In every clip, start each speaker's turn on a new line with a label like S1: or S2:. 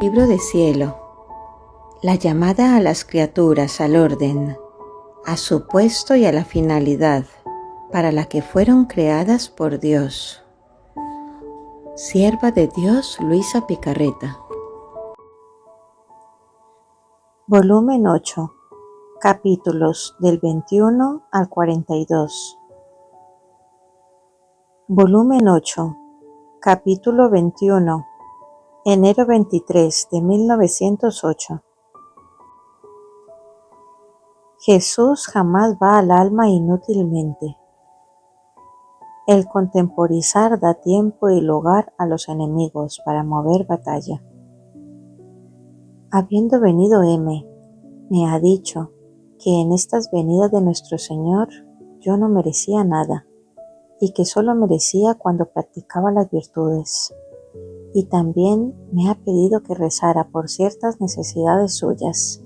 S1: Libro de cielo. La llamada a las criaturas al orden, a su puesto y a la finalidad para la que fueron creadas por Dios. Sierva de Dios Luisa Picarreta. Volumen 8. Capítulos del 21 al 42. Volumen 8. Capítulo 21. Enero 23 de 1908. Jesús jamás va al alma inútilmente. El contemporizar da tiempo y lugar a los enemigos para mover batalla. Habiendo venido M, me ha dicho que en estas venidas de nuestro Señor yo no merecía nada, y que solo merecía cuando practicaba las virtudes. Y también me ha pedido que rezara por ciertas necesidades suyas.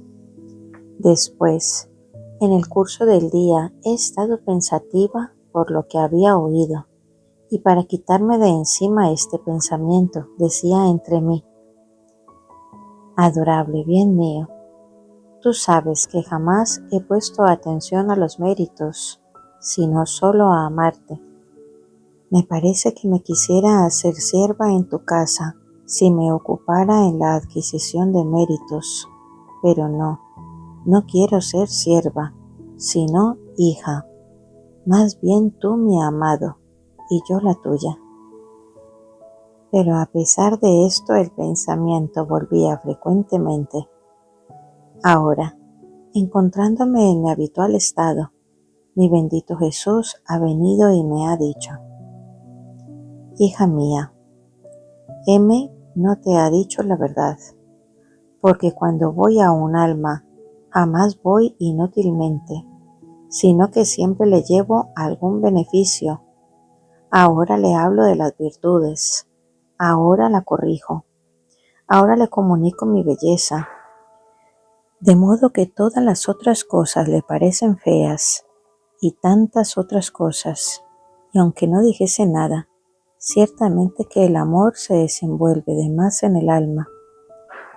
S1: Después, en el curso del día, he estado pensativa por lo que había oído, y para quitarme de encima este pensamiento, decía entre mí: adorable bien mío, tú sabes que jamás he puesto atención a los méritos, sino solo a amarte. Me parece que me quisiera hacer sierva en tu casa si me ocupara en la adquisición de méritos, pero no quiero ser sierva, sino hija, más bien tú mi amado y yo la tuya. Pero a pesar de esto el pensamiento volvía frecuentemente. Ahora, encontrándome en mi habitual estado, mi bendito Jesús ha venido y me ha dicho: hija mía, M no te ha dicho la verdad, porque cuando voy a un alma, jamás voy inútilmente, sino que siempre le llevo algún beneficio. Ahora le hablo de las virtudes, ahora la corrijo, ahora le comunico mi belleza, de modo que todas las otras cosas le parecen feas, y tantas otras cosas, y aunque no dijese nada, ciertamente que el amor se desenvuelve de más en el alma,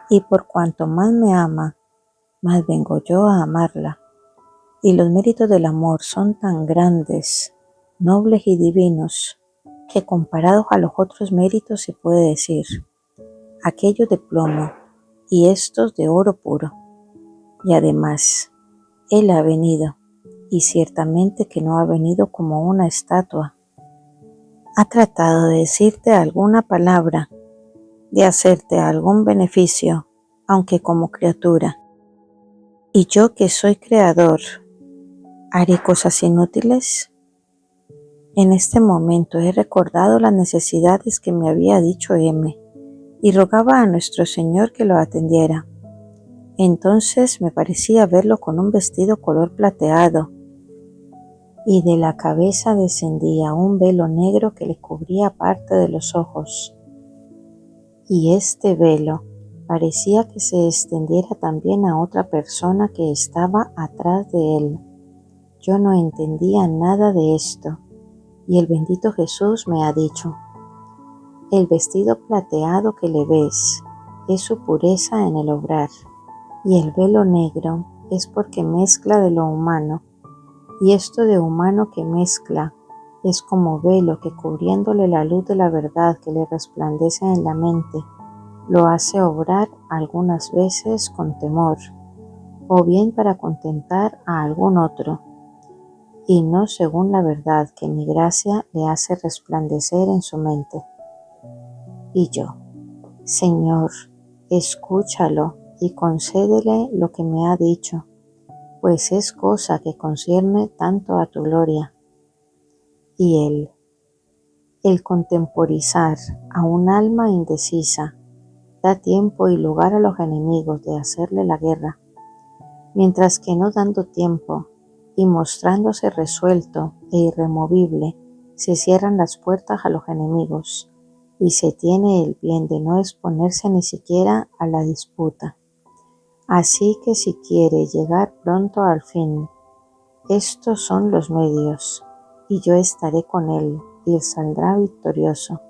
S1: y por cuanto más me ama, más vengo yo a amarla. Y los méritos del amor son tan grandes, nobles y divinos, que comparados a los otros méritos se puede decir, aquellos de plomo y estos de oro puro. Y además, Él ha venido, y ciertamente que no ha venido como una estatua. Ha tratado de decirte alguna palabra, de hacerte algún beneficio, aunque como criatura. ¿Y yo que soy creador, haré cosas inútiles? En este momento he recordado las necesidades que me había dicho M, y rogaba a nuestro Señor que lo atendiera. Entonces me parecía verlo con un vestido color plateado, y de la cabeza descendía un velo negro que le cubría parte de los ojos. Y este velo parecía que se extendiera también a otra persona que estaba atrás de él. Yo no entendía nada de esto, y el bendito Jesús me ha dicho: el vestido plateado que le ves es su pureza en el obrar, y el velo negro es porque mezcla de lo humano, y esto de humano que mezcla es como velo que cubriéndole la luz de la verdad que le resplandece en la mente, lo hace obrar algunas veces con temor, o bien para contentar a algún otro, y no según la verdad que mi gracia le hace resplandecer en su mente. Y yo: Señor, escúchalo y concédele lo que me ha dicho, pues es cosa que concierne tanto a tu gloria. Y él: el contemporizar a un alma indecisa da tiempo y lugar a los enemigos de hacerle la guerra, mientras que no dando tiempo y mostrándose resuelto e irremovible, se cierran las puertas a los enemigos, y se tiene el bien de no exponerse ni siquiera a la disputa. Así que si quiere llegar pronto al fin, estos son los medios, y yo estaré con él, y él saldrá victorioso.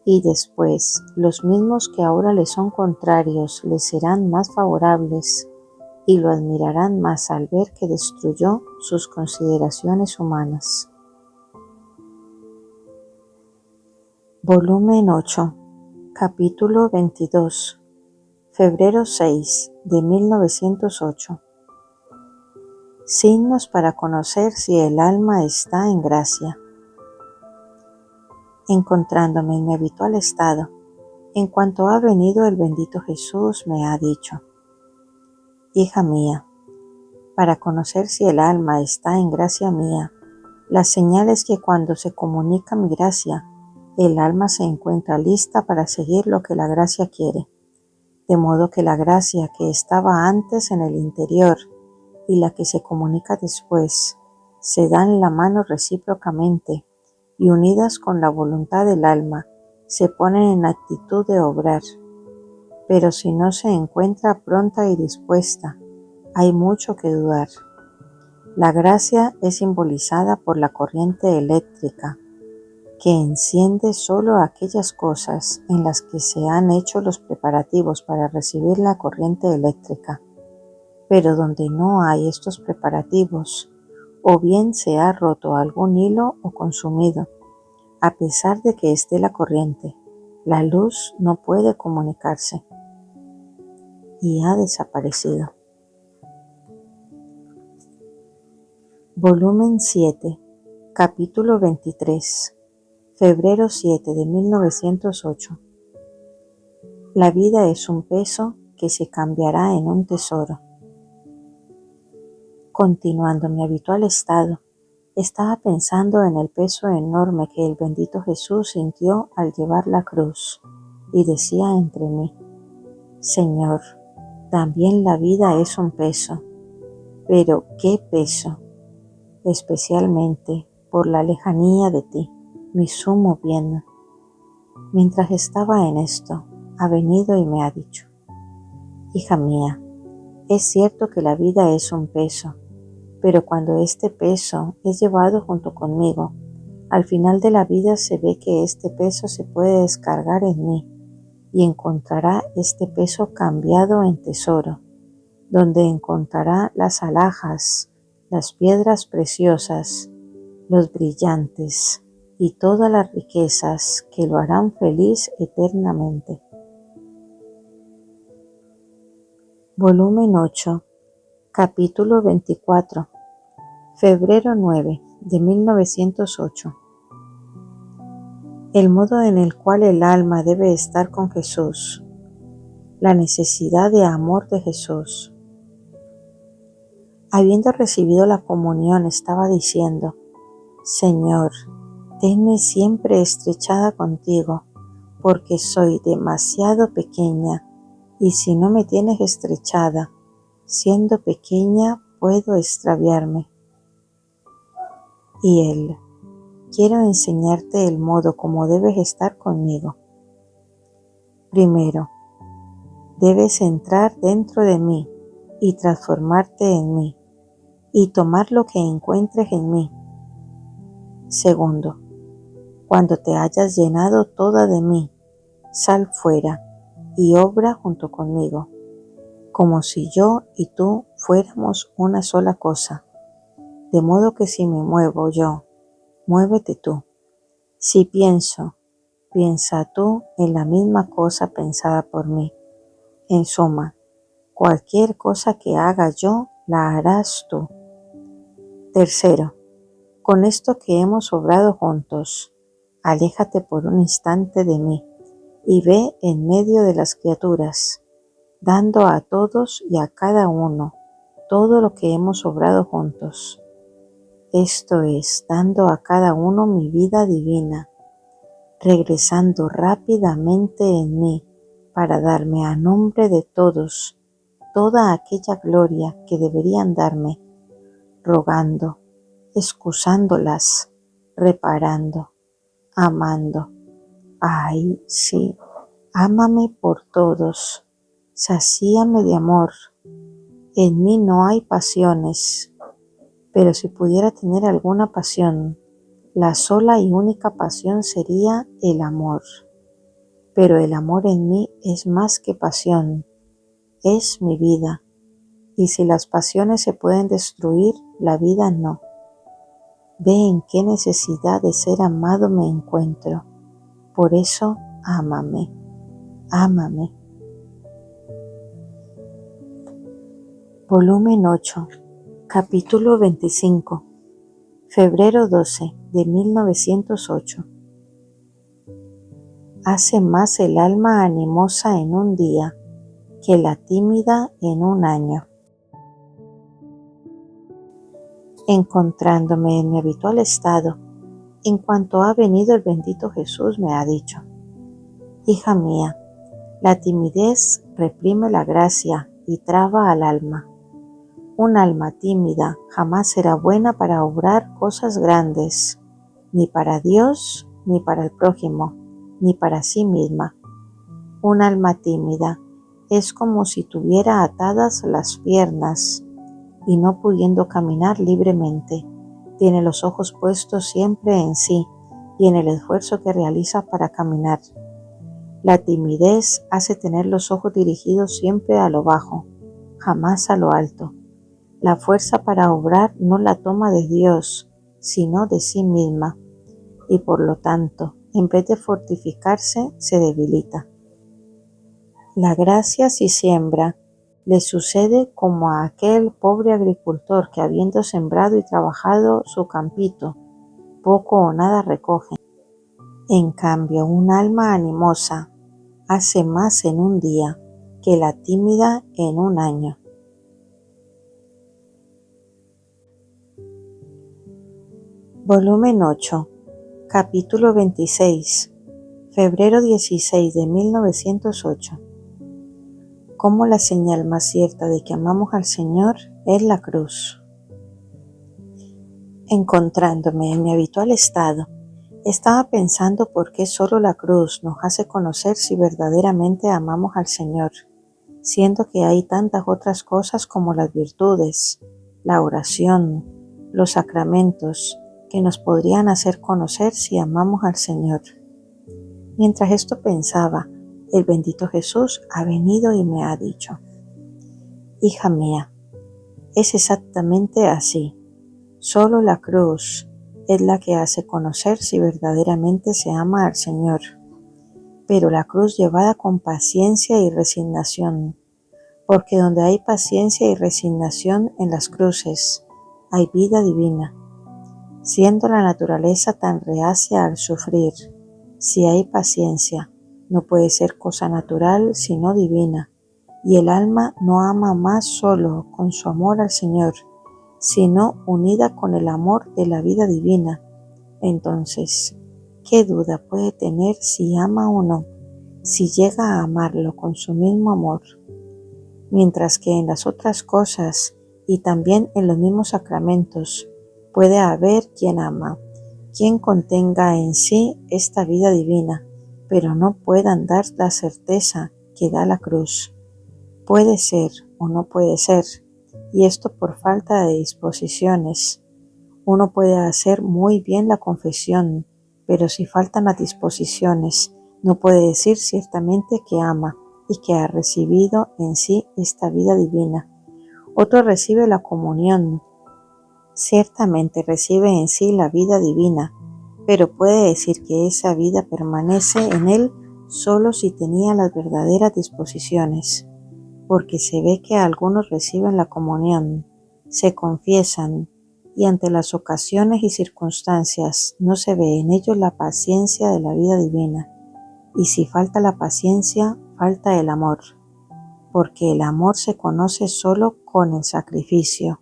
S1: y después los mismos que ahora le son contrarios le serán más favorables y lo admirarán más al ver que destruyó sus consideraciones humanas. Volumen 8, capítulo 22, febrero 6 de 1908. Signos para conocer si el alma está en gracia. Encontrándome en mi habitual estado, en cuanto ha venido el bendito Jesús, me ha dicho: hija mía, para conocer si el alma está en gracia mía, la señal es que cuando se comunica mi gracia, el alma se encuentra lista para seguir lo que la gracia quiere, de modo que la gracia que estaba antes en el interior y la que se comunica después se dan la mano recíprocamente y unidas con la voluntad del alma se ponen en actitud de obrar. Pero si no se encuentra pronta y dispuesta, hay mucho que dudar. La gracia es simbolizada por la corriente eléctrica, que enciende solo aquellas cosas en las que se han hecho los preparativos para recibir la corriente eléctrica. Pero donde no hay estos preparativos, o bien se ha roto algún hilo o consumido, a pesar de que esté la corriente, la luz no puede comunicarse y ha desaparecido. Volumen 7, capítulo 23, febrero 7 de 1908. La vida es un peso que se cambiará en un tesoro. Continuando mi habitual estado, estaba pensando en el peso enorme que el bendito Jesús sintió al llevar la cruz, y decía entre mí: Señor, también la vida es un peso, pero ¿qué peso? Especialmente por la lejanía de ti, mi sumo bien. Mientras estaba en esto, ha venido y me ha dicho: hija mía, es cierto que la vida es un peso, pero cuando este peso es llevado junto conmigo, al final de la vida se ve que este peso se puede descargar en mí y encontrará este peso cambiado en tesoro, donde encontrará las alhajas, las piedras preciosas, los brillantes y todas las riquezas que lo harán feliz eternamente. Volumen 8, capítulo 24, febrero 9 de 1908. El modo en el cual el alma debe estar con Jesús. La necesidad de amor de Jesús. Habiendo recibido la comunión, estaba diciendo: Señor, tenme siempre estrechada contigo, porque soy demasiado pequeña, y si no me tienes estrechada, siendo pequeña, puedo extraviarme. Y Él: quiero enseñarte el modo como debes estar conmigo. Primero, debes entrar dentro de mí y transformarte en mí, y tomar lo que encuentres en mí. Segundo, cuando te hayas llenado toda de mí, sal fuera y obra junto conmigo, como si yo y tú fuéramos una sola cosa, de modo que si me muevo yo, muévete tú. Si pienso, piensa tú en la misma cosa pensada por mí. En suma, cualquier cosa que haga yo, la harás tú. Tercero, con esto que hemos obrado juntos, aléjate por un instante de mí y ve en medio de las criaturas, dando a todos y a cada uno todo lo que hemos obrado juntos. Esto es, dando a cada uno mi vida divina, regresando rápidamente en mí para darme a nombre de todos toda aquella gloria que deberían darme, rogando, excusándolas, reparando, amando. Ay, sí, ámame por todos, sacíame de amor. En mí no hay pasiones, pero si pudiera tener alguna pasión, la sola y única pasión sería el amor. pero el amor en mí es más que pasión, es mi vida. Y si las pasiones se pueden destruir, la vida no. Ve en qué necesidad de ser amado me encuentro. Por eso, ámame, ámame. Volumen 8, capítulo 25, febrero 12 de 1908. Hace más el alma animosa en un día que la tímida en un año. Encontrándome en mi habitual estado, en cuanto ha venido el bendito Jesús me ha dicho: hija mía, la timidez reprime la gracia y traba al alma. Un alma tímida jamás será buena para obrar cosas grandes, ni para Dios, ni para el prójimo, ni para sí misma. Un alma tímida es como si tuviera atadas las piernas y no pudiendo caminar libremente, tiene los ojos puestos siempre en sí y en el esfuerzo que realiza para caminar. La timidez hace tener los ojos dirigidos siempre a lo bajo, jamás a lo alto. La fuerza para obrar no la toma de Dios, sino de sí misma, y por lo tanto, en vez de fortificarse, se debilita. La gracia si siembra, le sucede como a aquel pobre agricultor que habiendo sembrado y trabajado su campito, poco o nada recoge. En cambio, un alma animosa hace más en un día que la tímida en un año. Volumen 8, capítulo 26, febrero 16 de 1908. Cómo la señal más cierta de que amamos al Señor es la cruz. Encontrándome en mi habitual estado, estaba pensando por qué solo la cruz nos hace conocer si verdaderamente amamos al Señor, siendo que hay tantas otras cosas como las virtudes, la oración, los sacramentos, que nos podrían hacer conocer si amamos al Señor. Mientras esto pensaba, el bendito Jesús ha venido y me ha dicho: hija mía, es exactamente así. Solo la cruz es la que hace conocer si verdaderamente se ama al Señor, pero la cruz llevada con paciencia y resignación, porque donde hay paciencia y resignación en las cruces, hay vida divina. Siendo la naturaleza tan reacia al sufrir, si hay paciencia, no puede ser cosa natural sino divina, y el alma no ama más solo con su amor al Señor, sino unida con el amor de la vida divina. Entonces, ¿qué duda puede tener si ama o no, si llega a amarlo con su mismo amor? Mientras que en las otras cosas y también en los mismos sacramentos puede haber quien ama, quien contenga en sí esta vida divina, pero no puedan dar la certeza que da la cruz. Puede ser o no puede ser, y esto por falta de disposiciones. Uno puede hacer muy bien la confesión, pero si faltan las disposiciones, no puede decir ciertamente que ama y que ha recibido en sí esta vida divina. Otro recibe la comunión, ciertamente recibe en sí la vida divina, pero puede decir que esa vida permanece en él solo si tenía las verdaderas disposiciones, porque se ve que algunos reciben la comunión, se confiesan, y ante las ocasiones y circunstancias no se ve en ellos la paciencia de la vida divina, y si falta la paciencia, falta el amor, porque el amor se conoce solo con el sacrificio.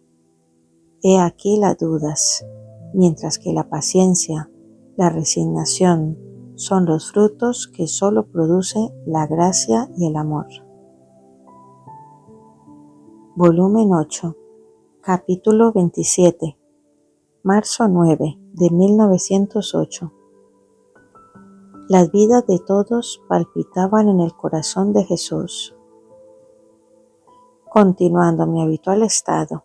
S1: He aquí las dudas, mientras que la paciencia, la resignación son los frutos que solo produce la gracia y el amor. Volumen 8, capítulo 27, marzo 9 de 1908. Las vidas de todos palpitaban en el corazón de Jesús. Continuando mi habitual estado,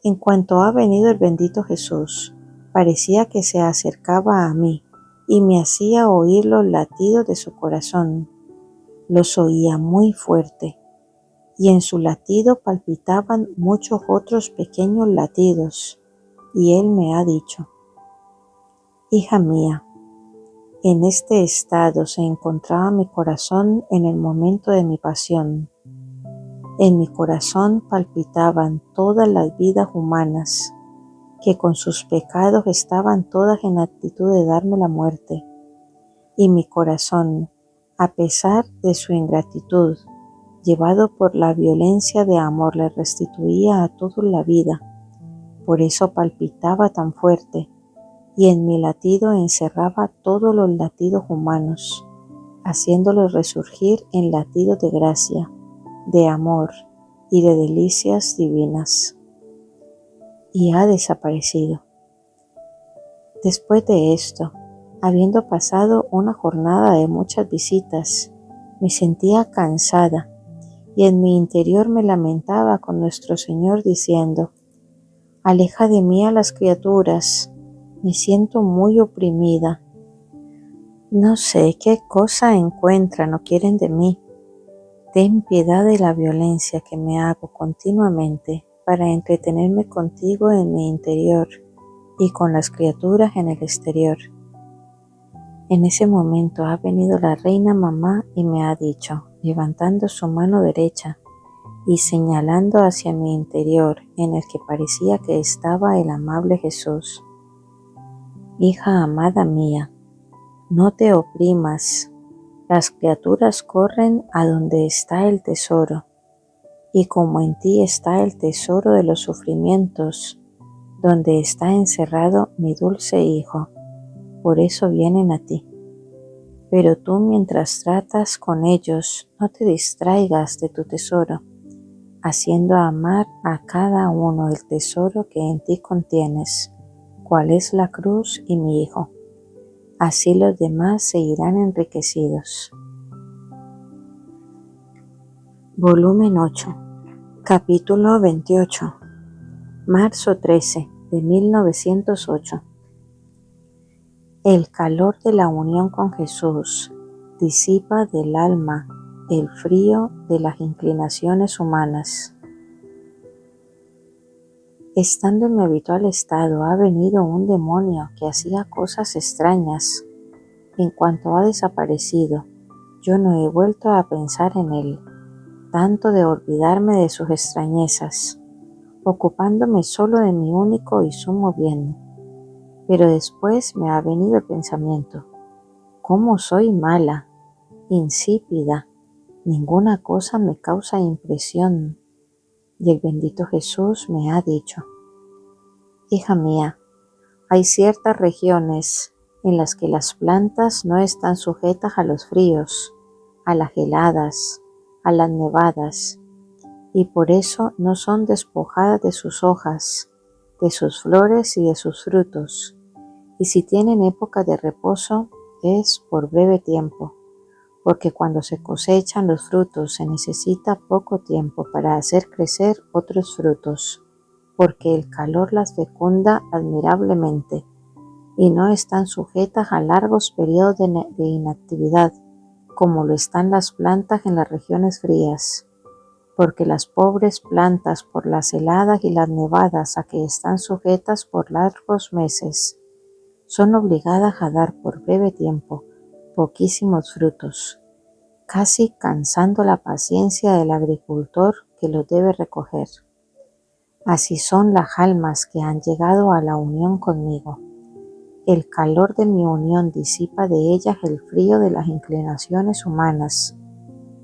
S1: en cuanto ha venido el bendito Jesús, parecía que se acercaba a mí y me hacía oír los latidos de su corazón, Los oía muy fuerte, y en su latido palpitaban muchos otros pequeños latidos, y él me ha dicho: hija mía, en este estado se encontraba mi corazón en el momento de mi pasión. En mi corazón palpitaban todas las vidas humanas, que con sus pecados estaban todas en actitud de darme la muerte. Y mi corazón, a pesar de su ingratitud, llevado por la violencia de amor, le restituía a todos la vida. Por eso palpitaba tan fuerte, y en mi latido encerraba todos los latidos humanos, haciéndolos resurgir en latidos de gracia, de amor y de delicias divinas. Y ha desaparecido. Después de esto, habiendo pasado una jornada de muchas visitas, me sentía cansada y en mi interior me lamentaba con nuestro Señor diciendo: aleja de mí a las criaturas, me siento muy oprimida. No sé qué cosa encuentran o quieren de mí. Ten piedad de la violencia que me hago continuamente para entretenerme contigo en mi interior y con las criaturas en el exterior. En ese momento ha venido la reina mamá y me ha dicho, levantando su mano derecha y señalando hacia mi interior, en el que parecía que estaba el amable Jesús: hija amada mía, no te oprimas. Las criaturas corren a donde está el tesoro, y como en ti está el tesoro de los sufrimientos, donde está encerrado mi dulce Hijo, por eso vienen a ti. Pero tú, mientras tratas con ellos, no te distraigas de tu tesoro, haciendo amar a cada uno el tesoro que en ti contienes, cual es la cruz y mi Hijo. Así los demás seguirán enriquecidos. Volumen 8, capítulo 28, marzo 13 de 1908. El calor de la unión con Jesús disipa del alma el frío de las inclinaciones humanas. Estando en mi habitual estado, ha venido un demonio que hacía cosas extrañas. En cuanto ha desaparecido, yo no he vuelto a pensar en él, tanto de olvidarme de sus extrañezas, ocupándome solo de mi único y sumo bien. Pero después me ha venido el pensamiento: ¿cómo soy mala, insípida? Ninguna cosa me causa impresión. Y el bendito Jesús me ha dicho: hija mía, hay ciertas regiones en las que las plantas no están sujetas a los fríos, a las heladas, a las nevadas, y por eso no son despojadas de sus hojas, de sus flores y de sus frutos, y si tienen época de reposo es por breve tiempo, porque cuando se cosechan los frutos se necesita poco tiempo para hacer crecer otros frutos, porque el calor las fecunda admirablemente, y no están sujetas a largos periodos de inactividad, como lo están las plantas en las regiones frías, porque las pobres plantas, por las heladas y las nevadas a que están sujetas por largos meses, son obligadas a dar por breve tiempo poquísimos frutos, casi cansando la paciencia del agricultor que los debe recoger. Así son las almas que han llegado a la unión conmigo. El calor de mi unión disipa de ellas el frío de las inclinaciones humanas,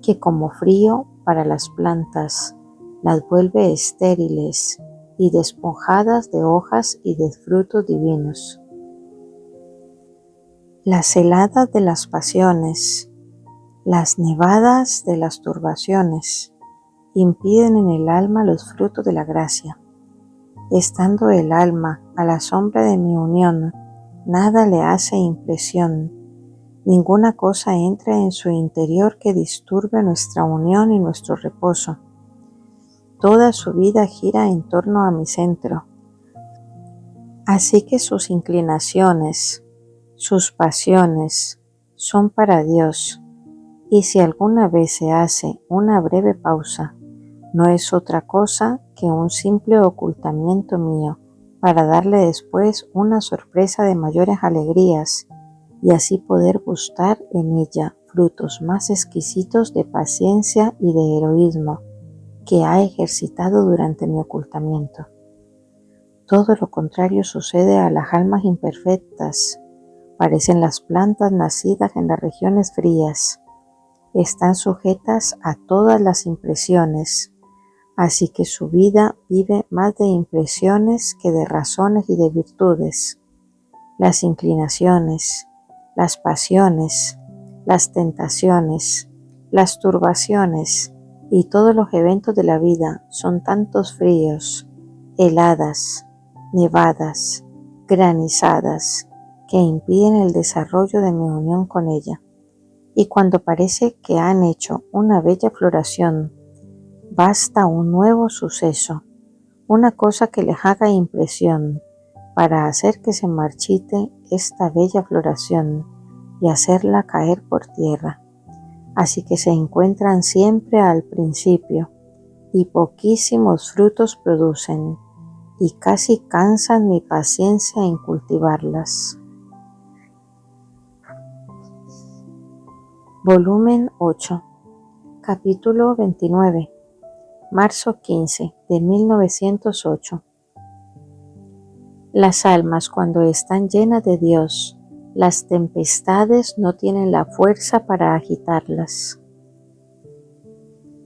S1: que como frío para las plantas las vuelve estériles y despojadas de hojas y de frutos divinos. Las heladas de las pasiones, las nevadas de las turbaciones, impiden en el alma los frutos de la gracia. Estando el alma a la sombra de mi unión, nada le hace impresión, ninguna cosa entra en su interior que disturbe nuestra unión y nuestro reposo. Toda su vida gira en torno a mi centro. Así que sus inclinaciones, sus pasiones, son para Dios, Y si alguna vez se hace una breve pausa, no es otra cosa que un simple ocultamiento mío para darle después una sorpresa de mayores alegrías y así poder gustar en ella frutos más exquisitos de paciencia y de heroísmo que ha ejercitado durante mi ocultamiento. Todo lo contrario sucede a las almas imperfectas. Parecen las plantas nacidas en las regiones frías. Están sujetas a todas las impresiones, así que su vida vive más de impresiones que de razones y de virtudes. Las inclinaciones, las pasiones, las tentaciones, las turbaciones y todos los eventos de la vida son tantos fríos, heladas, nevadas, granizadas, que impiden el desarrollo de mi unión con ella. Y cuando parece que han hecho una bella floración, basta un nuevo suceso, una cosa que les haga impresión, para hacer que se marchite esta bella floración y hacerla caer por tierra. Así que se encuentran siempre al principio, y poquísimos frutos producen, y casi cansan mi paciencia en cultivarlas. Volumen 8, capítulo 29, marzo 15 de 1908. Las almas, cuando están llenas de Dios, las tempestades no tienen la fuerza para agitarlas.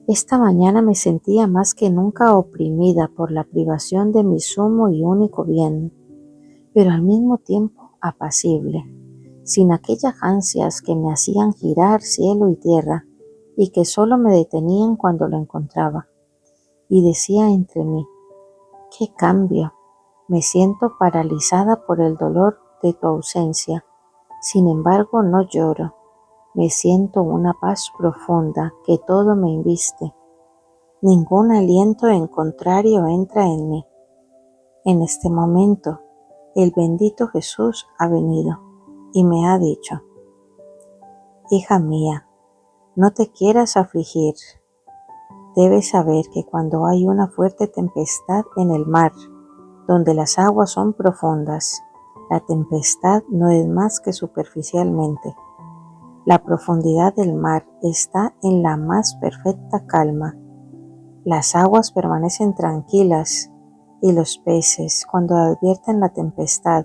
S1: Esta mañana me sentía más que nunca oprimida por la privación de mi sumo y único bien, pero al mismo tiempo apacible, sin aquellas ansias que me hacían girar cielo y tierra y que solo me detenían cuando lo encontraba. Y decía entre mí: ¡qué cambio! Me siento paralizada por el dolor de tu ausencia. Sin embargo, no lloro. Me siento una paz profunda que todo me inviste. Ningún aliento en contrario entra en mí. En este momento, el bendito Jesús ha venido y me ha dicho: hija mía, no te quieras afligir. Debes saber que cuando hay una fuerte tempestad en el mar, donde las aguas son profundas, la tempestad no es más que superficialmente. La profundidad del mar está en la más perfecta calma. Las aguas permanecen tranquilas y los peces, cuando advierten la tempestad,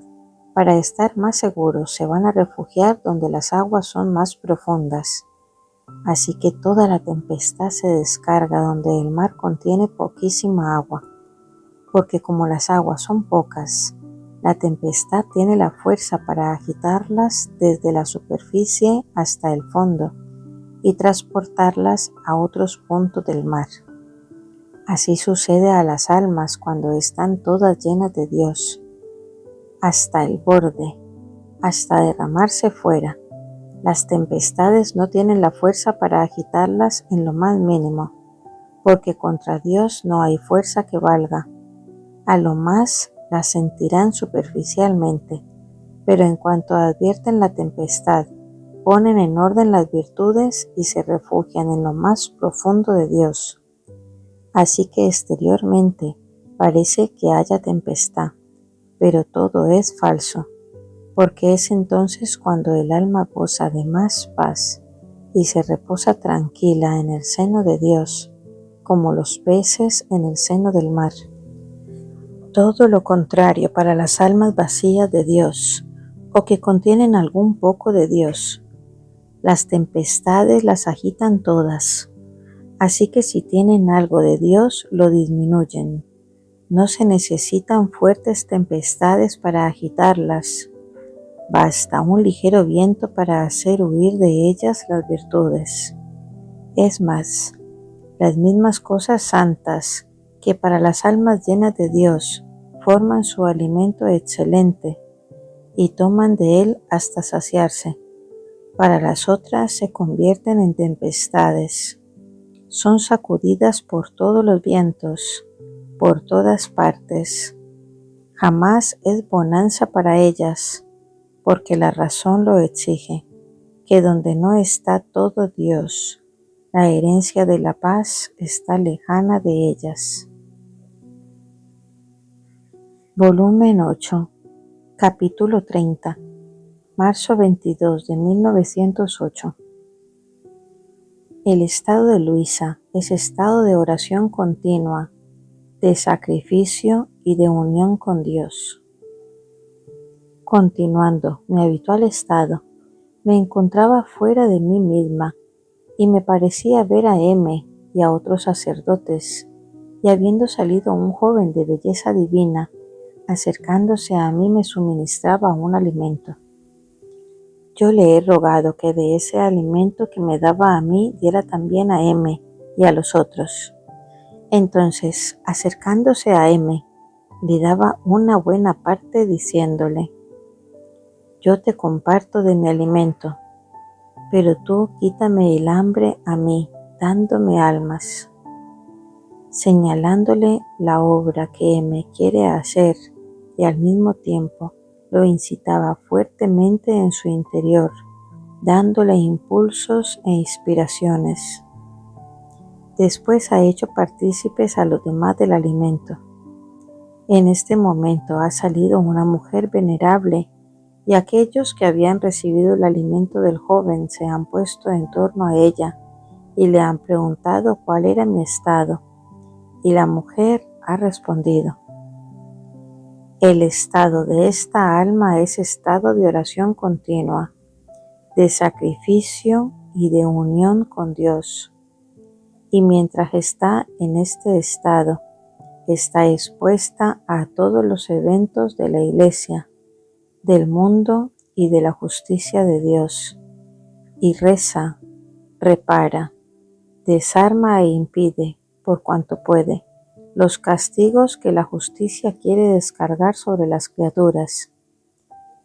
S1: para estar más seguros, se van a refugiar donde las aguas son más profundas. Así que toda la tempestad se descarga donde el mar contiene poquísima agua, porque como las aguas son pocas, la tempestad tiene la fuerza para agitarlas desde la superficie hasta el fondo y transportarlas a otros puntos del mar. Así sucede a las almas cuando están todas llenas de Dios, hasta el borde, hasta derramarse fuera. Las tempestades no tienen la fuerza para agitarlas en lo más mínimo, porque contra Dios no hay fuerza que valga. A lo más las sentirán superficialmente, pero en cuanto advierten la tempestad, ponen en orden las virtudes y se refugian en lo más profundo de Dios. Así que exteriormente parece que haya tempestad, pero todo es falso, porque es entonces cuando el alma goza de más paz y se reposa tranquila en el seno de Dios, como los peces en el seno del mar. Todo lo contrario para las almas vacías de Dios, o que contienen algún poco de Dios. Las tempestades las agitan todas, así que si tienen algo de Dios, lo disminuyen. No se necesitan fuertes tempestades para agitarlas. Basta un ligero viento para hacer huir de ellas las virtudes. Es más, las mismas cosas santas que para las almas llenas de Dios forman su alimento excelente y toman de él hasta saciarse, para las otras se convierten en tempestades. Son sacudidas por todos los vientos, por todas partes. Jamás es bonanza para ellas, porque la razón lo exige. que donde no está todo Dios, la herencia de la paz está lejana de ellas. Volumen 8, capítulo 30, marzo 22 de 1908. El estado de Luisa es estado de oración continua, de sacrificio y de unión con Dios. Continuando mi habitual estado, me encontraba fuera de mí misma y me parecía ver a M y a otros sacerdotes, y habiendo salido un joven de belleza divina, acercándose a mí me suministraba un alimento. Yo le he rogado que de ese alimento que me daba a mí diera también a M y a los otros. Entonces, acercándose a M, le daba una buena parte diciéndole: yo te comparto de mi alimento, pero tú quítame el hambre a mí, dándome almas. Señalándole la obra que M quiere hacer y al mismo tiempo lo incitaba fuertemente en su interior, dándole impulsos e inspiraciones. Después ha hecho partícipes a los demás del alimento. En este momento ha salido una mujer venerable y aquellos que habían recibido el alimento del joven se han puesto en torno a ella y le han preguntado cuál era mi estado, y la mujer ha respondido: el estado de esta alma es estado de oración continua, de sacrificio y de unión con Dios. Y mientras está en este estado, está expuesta a todos los eventos de la Iglesia, del mundo y de la justicia de Dios, y reza, repara, desarma e impide, por cuanto puede, los castigos que la justicia quiere descargar sobre las criaturas.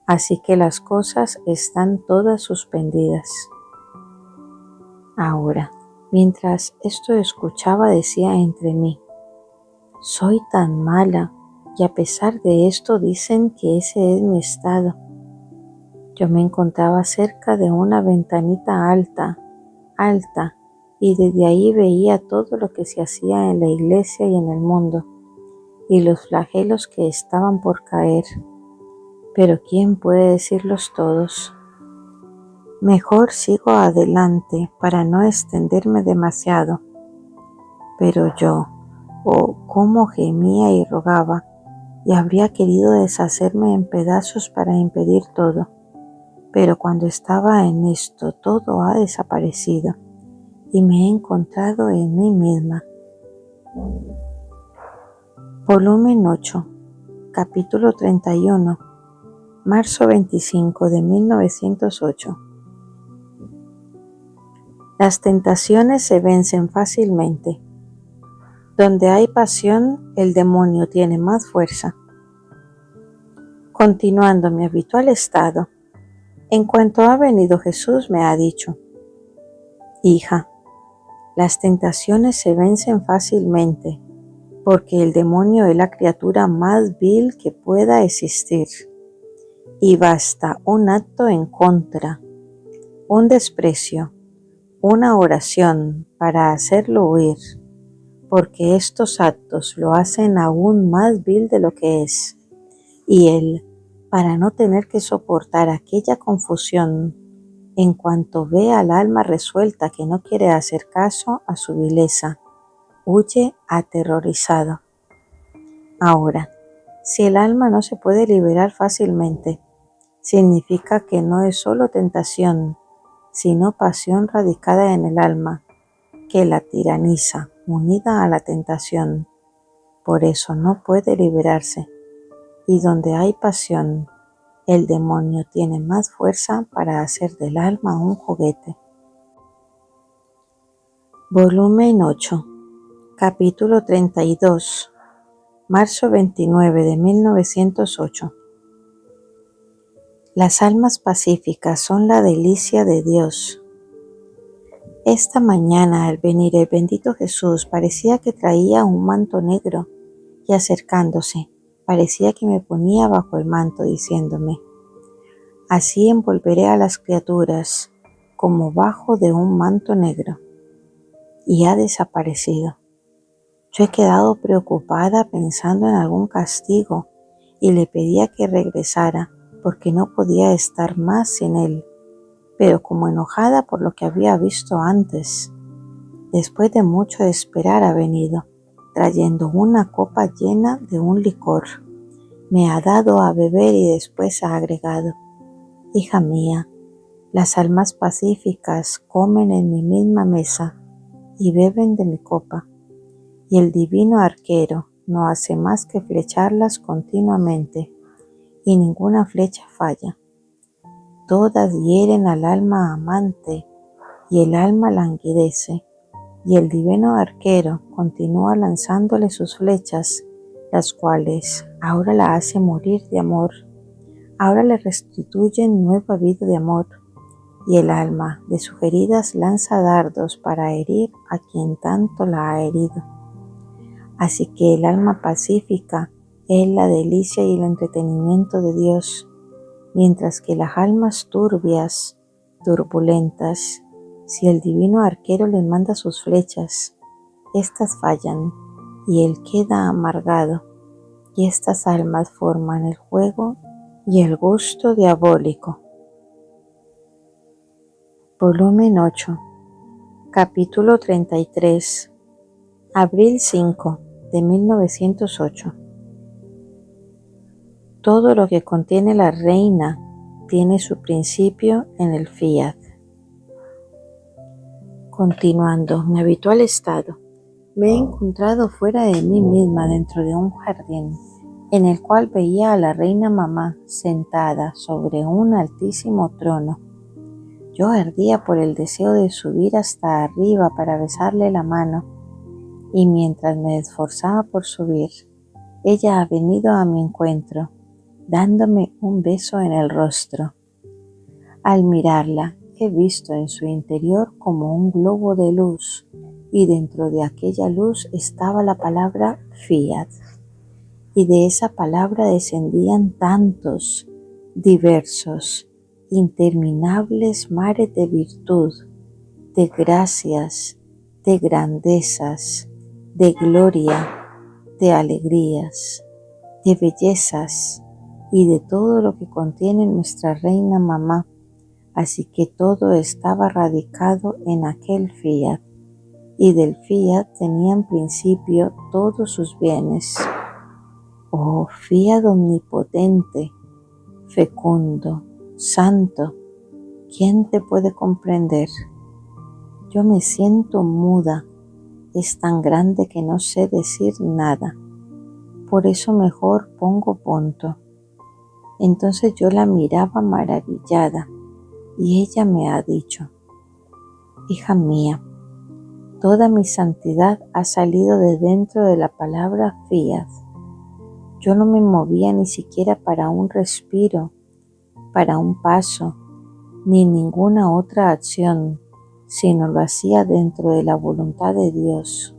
S1: Así que las cosas están todas suspendidas. Ahora, mientras esto escuchaba, decía entre mí: soy tan mala, y a pesar de esto dicen que ese es mi estado. Yo me encontraba cerca de una ventanita alta, y desde ahí veía todo lo que se hacía en la iglesia y en el mundo, y los flagelos que estaban por caer. Pero ¿quién puede decirlos todos? Mejor sigo adelante para no extenderme demasiado. Pero yo, cómo gemía y rogaba, y habría querido deshacerme en pedazos para impedir todo. Pero cuando estaba en esto, todo ha desaparecido, y me he encontrado en mí misma. Volumen 8, capítulo 31, marzo 25 de 1908. Las tentaciones se vencen fácilmente. Donde hay pasión, el demonio tiene más fuerza. Continuando mi habitual estado, en cuanto ha venido Jesús me ha dicho: hija, las tentaciones se vencen fácilmente, porque el demonio es la criatura más vil que pueda existir, y basta un acto en contra, un desprecio, una oración para hacerlo huir, porque estos actos lo hacen aún más vil de lo que es, y él, para no tener que soportar aquella confusión, en cuanto ve al alma resuelta que no quiere hacer caso a su vileza, huye aterrorizado. Ahora, si el alma no se puede liberar fácilmente, significa que no es solo tentación, sino pasión radicada en el alma, que la tiraniza, unida a la tentación. Por eso no puede liberarse, y donde hay pasión, el demonio tiene más fuerza para hacer del alma un juguete. Volumen 8, capítulo 32, marzo 29 de 1908. Las almas pacíficas son la delicia de Dios. Esta mañana, al venir el bendito Jesús, parecía que traía un manto negro, y acercándose, parecía que me ponía bajo el manto, diciéndome: así envolveré a las criaturas, como bajo de un manto negro, y ha desaparecido. Yo he quedado preocupada pensando en algún castigo y le pedía que regresara porque no podía estar más sin él, pero como enojada por lo que había visto antes. Después de mucho esperar ha venido, trayendo una copa llena de un licor. Me ha dado a beber y después ha agregado: hija mía, las almas pacíficas comen en mi misma mesa y beben de mi copa, y el divino arquero no hace más que flecharlas continuamente, y ninguna flecha falla. Todas hieren al alma amante, y el alma languidece, y el divino arquero continúa lanzándole sus flechas, las cuales ahora la hacen morir de amor, ahora le restituyen nueva vida de amor, y el alma de sus heridas lanza dardos para herir a quien tanto la ha herido. Así que el alma pacífica es la delicia y el entretenimiento de Dios, mientras que las almas turbias, turbulentas, si el divino arquero les manda sus flechas, éstas fallan y él queda amargado, y estas almas forman el juego y el gusto diabólico. Volumen 8, capítulo 33, abril 5 de 1908. Todo lo que contiene la reina tiene su principio en el fiat. Continuando mi habitual estado, me he encontrado fuera de mí misma dentro de un jardín, en el cual veía a la reina mamá sentada sobre un altísimo trono. Yo ardía por el deseo de subir hasta arriba para besarle la mano, y mientras me esforzaba por subir, ella ha venido a mi encuentro, dándome un beso en el rostro. Al mirarla, he visto en su interior como un globo de luz, y dentro de aquella luz estaba la palabra fiat, y de esa palabra descendían tantos, diversos, interminables mares de virtud, de gracias, de grandezas, de gloria, de alegrías, de bellezas y de todo lo que contiene nuestra reina mamá. Así que todo estaba radicado en aquel fiat, y del fiat tenían principio todos sus bienes. Oh fiat omnipotente, fecundo, santo, ¿quién te puede comprender? Yo me siento muda, es tan grande que no sé decir nada, por eso mejor pongo punto. Entonces yo la miraba maravillada, y ella me ha dicho: hija mía, toda mi santidad ha salido de dentro de la palabra fiat. Yo no me movía ni siquiera para un respiro, para un paso, ni ninguna otra acción, sino lo hacía dentro de la voluntad de Dios.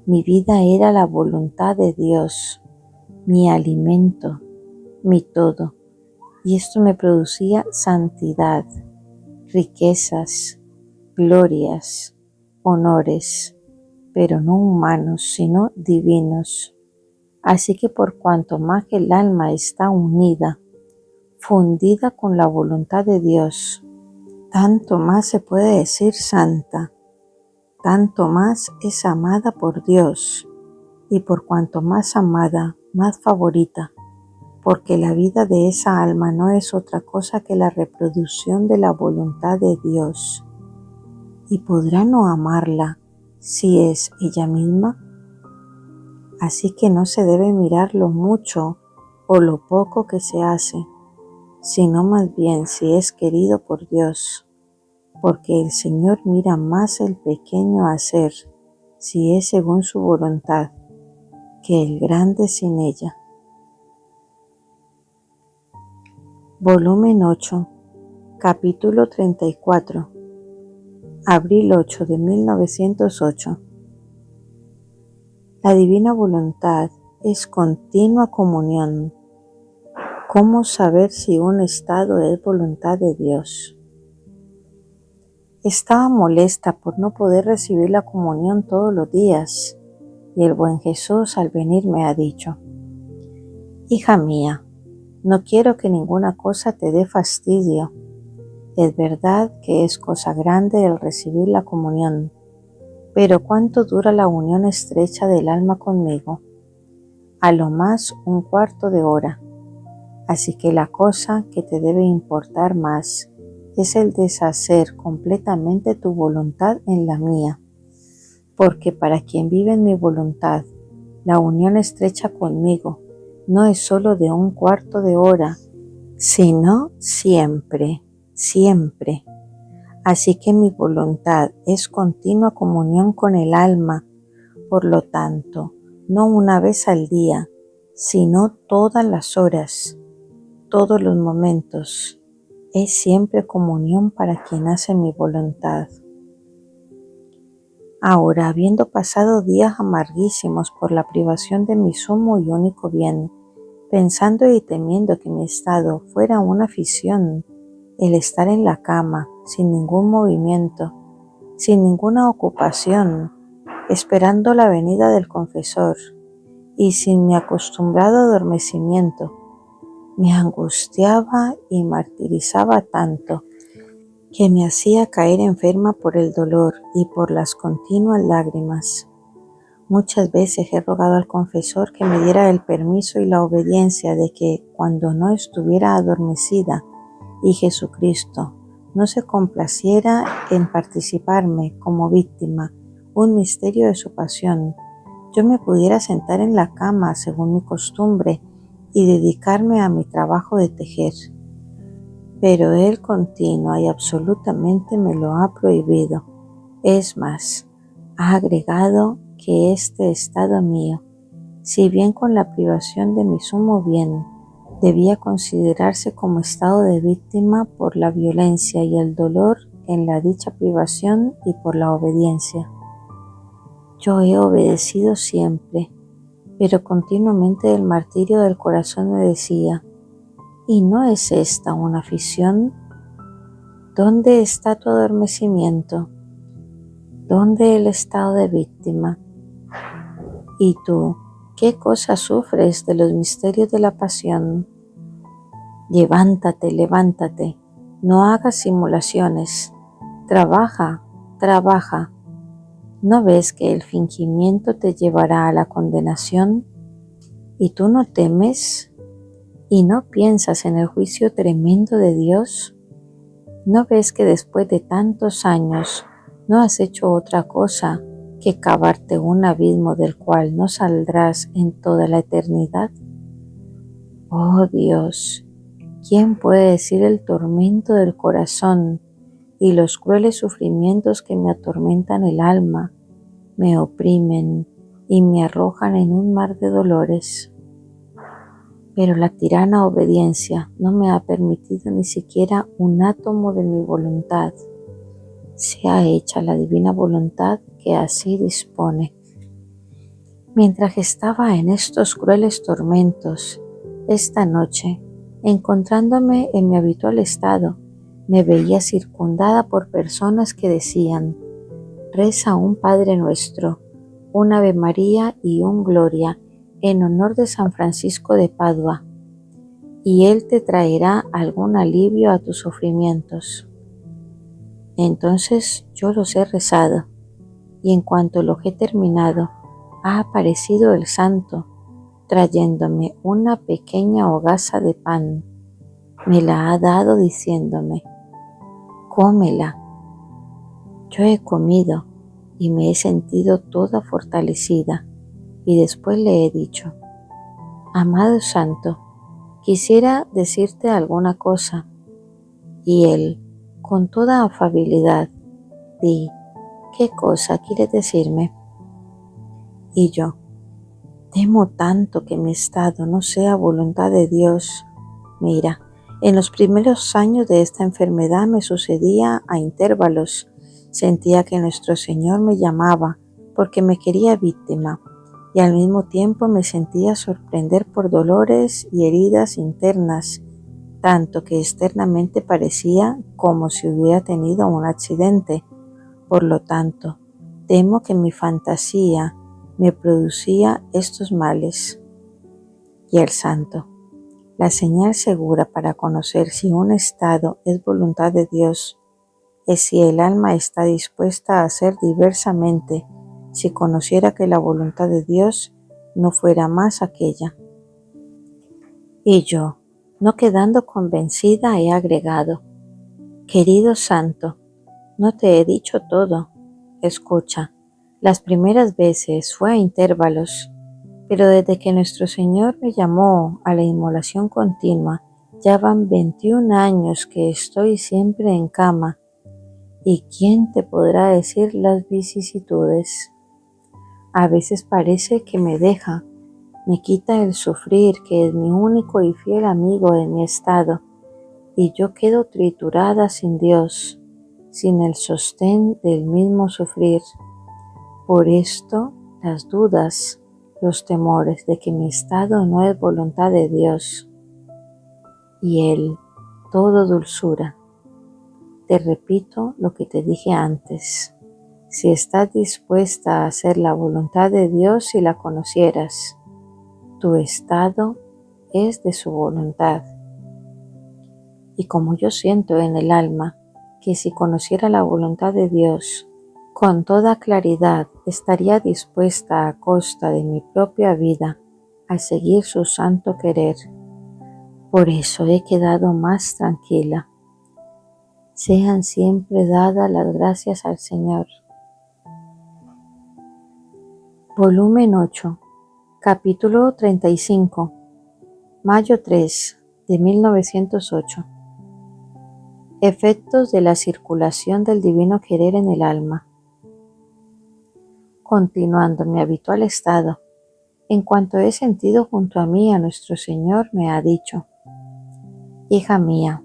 S1: Mi vida era la voluntad de Dios, mi alimento, mi todo, y esto me producía santidad, riquezas, glorias, honores, pero no humanos, sino divinos. Así que por cuanto más el alma está unida, fundida con la voluntad de Dios, tanto más se puede decir santa, tanto más es amada por Dios, y por cuanto más amada, más favorita, porque la vida de esa alma no es otra cosa que la reproducción de la voluntad de Dios. ¿Y podrá no amarla si es ella misma? Así que no se debe mirar lo mucho o lo poco que se hace, sino más bien si es querido por Dios, porque el Señor mira más el pequeño hacer, si es según su voluntad, que el grande sin ella. Volumen 8, capítulo 34, abril 8 de 1908. La divina voluntad es continua comunión. ¿Cómo saber si un estado es voluntad de Dios? Estaba molesta por no poder recibir la comunión todos los días, y el buen Jesús al venir me ha dicho: Hija mía, no quiero que ninguna cosa te dé fastidio. Es verdad que es cosa grande el recibir la comunión, pero ¿cuánto dura la unión estrecha del alma conmigo? A lo más 1/4 de hora. Así que la cosa que te debe importar más es el deshacer completamente tu voluntad en la mía, porque para quien vive en mi voluntad, la unión estrecha conmigo no es solo de 1/4 de hora, sino siempre, siempre. Así que mi voluntad es continua comunión con el alma, por lo tanto, no una vez al día, sino todas las horas, todos los momentos. Es siempre comunión para quien hace mi voluntad. Ahora, habiendo pasado días amarguísimos por la privación de mi sumo y único bien, pensando y temiendo que mi estado fuera una afición, el estar en la cama, sin ningún movimiento, sin ninguna ocupación, esperando la venida del confesor, y sin mi acostumbrado adormecimiento, me angustiaba y martirizaba tanto que me hacía caer enferma por el dolor y por las continuas lágrimas. Muchas veces he rogado al confesor que me diera el permiso y la obediencia de que, cuando no estuviera adormecida y Jesucristo no se complaciera en participarme como víctima un misterio de su pasión, yo me pudiera sentar en la cama según mi costumbre y dedicarme a mi trabajo de tejer. Pero Él continua y absolutamente me lo ha prohibido. Es más, ha agregado que este estado mío, si bien con la privación de mi sumo bien, debía considerarse como estado de víctima por la violencia y el dolor en la dicha privación y por la obediencia. Yo he obedecido siempre, pero continuamente el martirio del corazón me decía: ¿y no es esta una afición? ¿Dónde está tu adormecimiento? ¿Dónde el estado de víctima? ¿Y tú, qué cosa sufres de los misterios de la pasión? Levántate, levántate, no hagas simulaciones, trabaja, trabaja. ¿No ves que el fingimiento te llevará a la condenación? ¿Y tú no temes? ¿Y no piensas en el juicio tremendo de Dios? ¿No ves que después de tantos años no has hecho otra cosa que cavarte un abismo del cual no saldrás en toda la eternidad? Oh Dios, ¿quién puede decir el tormento del corazón y los crueles sufrimientos que me atormentan el alma, me oprimen y me arrojan en un mar de dolores? Pero la tirana obediencia no me ha permitido ni siquiera un átomo de mi voluntad. Sea hecha la divina voluntad que así dispone. Mientras estaba en estos crueles tormentos, esta noche, encontrándome en mi habitual estado, me veía circundada por personas que decían: reza un Padre Nuestro, un Ave María y un Gloria en honor de San Francisco de Padua, y Él te traerá algún alivio a tus sufrimientos. Entonces yo los he rezado, y en cuanto los he terminado, ha aparecido el santo, trayéndome una pequeña hogaza de pan. Me la ha dado diciéndome: cómela. Yo he comido y me he sentido toda fortalecida, y después le he dicho: amado santo, quisiera decirte alguna cosa. Y él, con toda afabilidad: di, ¿qué cosa quieres decirme? Y yo: temo tanto que mi estado no sea voluntad de Dios. Mira, en los primeros años de esta enfermedad me sucedía a intervalos. Sentía que nuestro Señor me llamaba porque me quería víctima, y al mismo tiempo me sentía sorprender por dolores y heridas internas tanto que externamente parecía como si hubiera tenido un accidente. Por lo tanto, temo que mi fantasía me producía estos males. Y el santo: la señal segura para conocer si un estado es voluntad de Dios es si el alma está dispuesta a hacer diversamente, si conociera que la voluntad de Dios no fuera más aquella. Y yo, no quedando convencida, he agregado: querido santo, no te he dicho todo. Escucha, las primeras veces fue a intervalos, pero desde que nuestro Señor me llamó a la inmolación continua, ya van 21 años que estoy siempre en cama. ¿Y quién te podrá decir las vicisitudes? A veces parece que me deja, me quita el sufrir, que es mi único y fiel amigo de mi estado, y yo quedo triturada sin Dios, sin el sostén del mismo sufrir. Por esto, las dudas, los temores de que mi estado no es voluntad de Dios. Y Él, todo dulzura. Te repito lo que te dije antes. Si estás dispuesta a hacer la voluntad de Dios, si la conocieras, tu estado es de su voluntad. Y como yo siento en el alma que si conociera la voluntad de Dios, con toda claridad estaría dispuesta a costa de mi propia vida a seguir su santo querer. Por eso he quedado más tranquila. Sean siempre dadas las gracias al Señor. Volumen 8, capítulo 35, mayo 3 de 1908. Efectos de la circulación del divino querer en el alma. Continuando mi habitual estado, en cuanto he sentido junto a mí a nuestro Señor, me ha dicho: hija mía,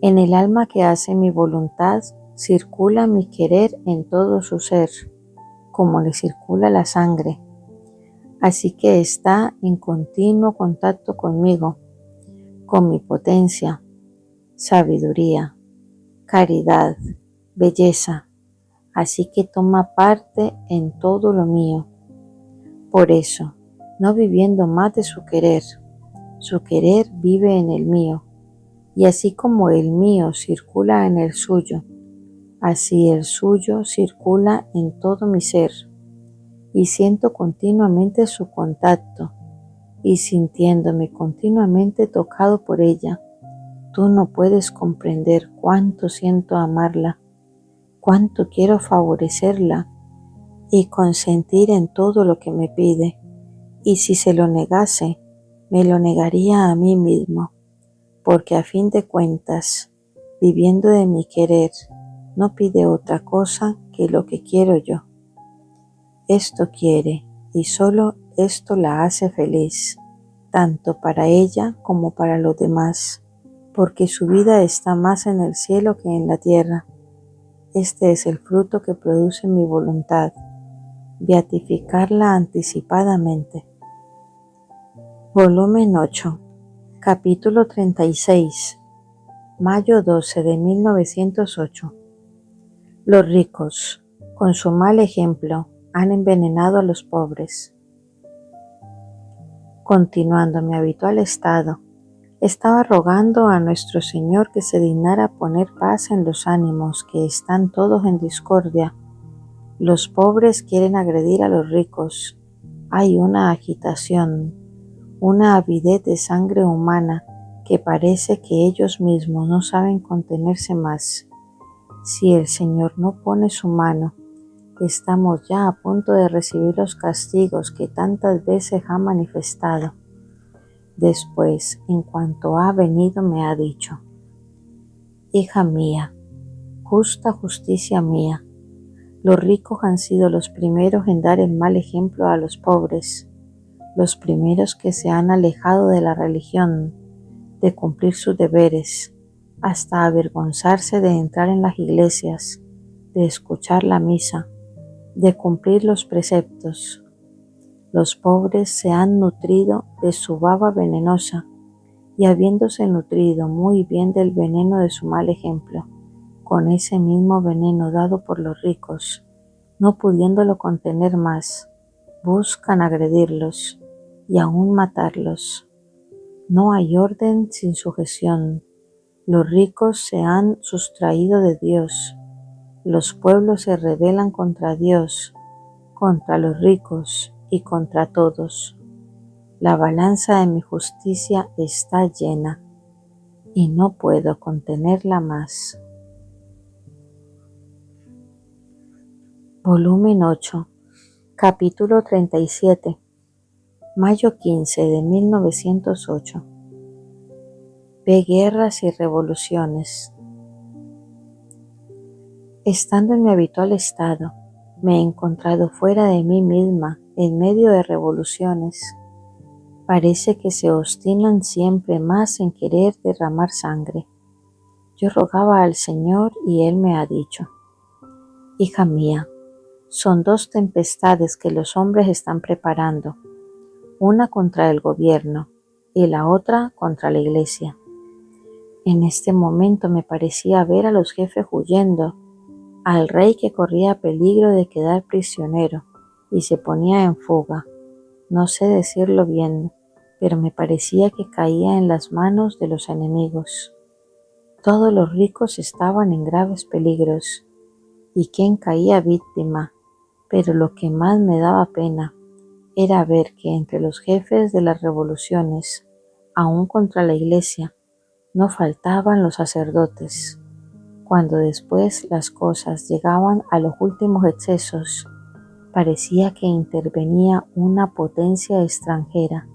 S1: en el alma que hace mi voluntad circula mi querer en todo su ser, como le circula la sangre. Así que está en continuo contacto conmigo, con mi potencia, sabiduría, caridad, belleza. Así que toma parte en todo lo mío. Por eso, no viviendo más de su querer vive en el mío, y así como el mío circula en el suyo, así el suyo circula en todo mi ser, y siento continuamente su contacto, y sintiéndome continuamente tocado por ella, tú no puedes comprender cuánto siento amarla, cuánto quiero favorecerla y consentir en todo lo que me pide, y si se lo negase, me lo negaría a mí mismo, porque a fin de cuentas, viviendo de mi querer, no pide otra cosa que lo que quiero yo. Esto quiere, y solo esto la hace feliz, tanto para ella como para los demás, porque su vida está más en el cielo que en la tierra. Este es el fruto que produce mi voluntad, beatificarla anticipadamente. Volumen 8, capítulo 36, mayo 12 de 1908. Los ricos, con su mal ejemplo, han envenenado a los pobres. Continuando mi habitual estado, estaba rogando a nuestro Señor que se dignara poner paz en los ánimos que están todos en discordia. Los pobres quieren agredir a los ricos. Hay una agitación, una avidez de sangre humana que parece que ellos mismos no saben contenerse más. Si el Señor no pone su mano, estamos ya a punto de recibir los castigos que tantas veces ha manifestado. Después, en cuanto ha venido, me ha dicho: hija mía, justa justicia mía, los ricos han sido los primeros en dar el mal ejemplo a los pobres, los primeros que se han alejado de la religión, de cumplir sus deberes, hasta avergonzarse de entrar en las iglesias, de escuchar la misa, de cumplir los preceptos. Los pobres se han nutrido de su baba venenosa y habiéndose nutrido muy bien del veneno de su mal ejemplo, con ese mismo veneno dado por los ricos, no pudiéndolo contener más, buscan agredirlos y aún matarlos. No hay orden sin sujeción. Los ricos se han sustraído de Dios. Los pueblos se rebelan contra Dios, contra los ricos y contra todos. La balanza de mi justicia está llena y no puedo contenerla más. Volumen 8, capítulo 37, mayo 15 de 1908. Ve guerras y revoluciones. Estando en mi habitual estado, me he encontrado fuera de mí misma, en medio de revoluciones. Parece que se obstinan siempre más en querer derramar sangre. Yo rogaba al Señor y Él me ha dicho: hija mía, son dos tempestades que los hombres están preparando, una contra el gobierno y la otra contra la iglesia. En este momento me parecía ver a los jefes huyendo, al rey que corría peligro de quedar prisionero y se ponía en fuga. No sé decirlo bien, pero me parecía que caía en las manos de los enemigos. Todos los ricos estaban en graves peligros, y quién caía víctima, pero lo que más me daba pena era ver que entre los jefes de las revoluciones, aún contra la iglesia, no faltaban los sacerdotes. Cuando después las cosas llegaban a los últimos excesos, parecía que intervenía una potencia extranjera.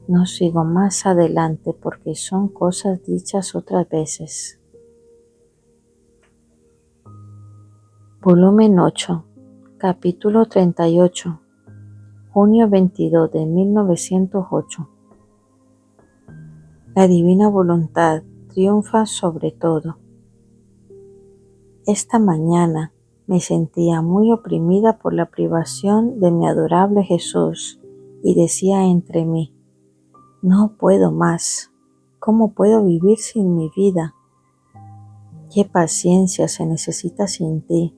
S1: No sigo más adelante porque son cosas dichas otras veces. Volumen 8, capítulo 38, junio 22 de 1908. La divina voluntad triunfa sobre todo. Esta mañana me sentía muy oprimida por la privación de mi adorable Jesús y decía entre mí: no puedo más. ¿Cómo puedo vivir sin mi vida? ¿Qué paciencia se necesita sin ti?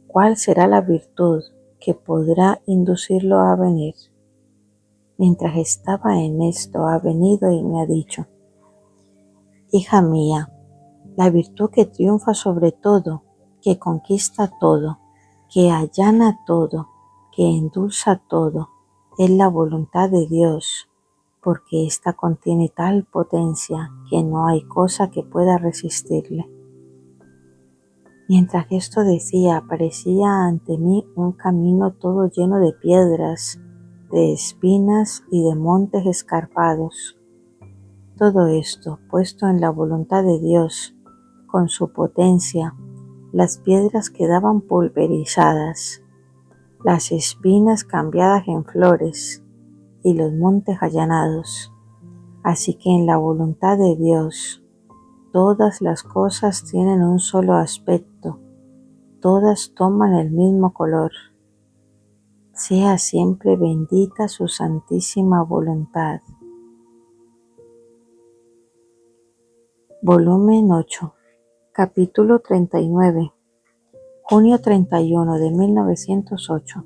S1: ¿Cuál será la virtud que podrá inducirlo a venir? Mientras estaba en esto, ha venido y me ha dicho: hija mía, la virtud que triunfa sobre todo, que conquista todo, que allana todo, que endulza todo, es la voluntad de Dios, porque ésta contiene tal potencia que no hay cosa que pueda resistirle. Mientras esto decía, aparecía ante mí un camino todo lleno de piedras, de espinas y de montes escarpados. Todo esto puesto en la voluntad de Dios, con su potencia, las piedras quedaban pulverizadas, las espinas cambiadas en flores y los montes allanados. Así que en la voluntad de Dios, todas las cosas tienen un solo aspecto, todas toman el mismo color. Sea siempre bendita su santísima voluntad. Volumen 8, capítulo 39, junio 31 de 1908.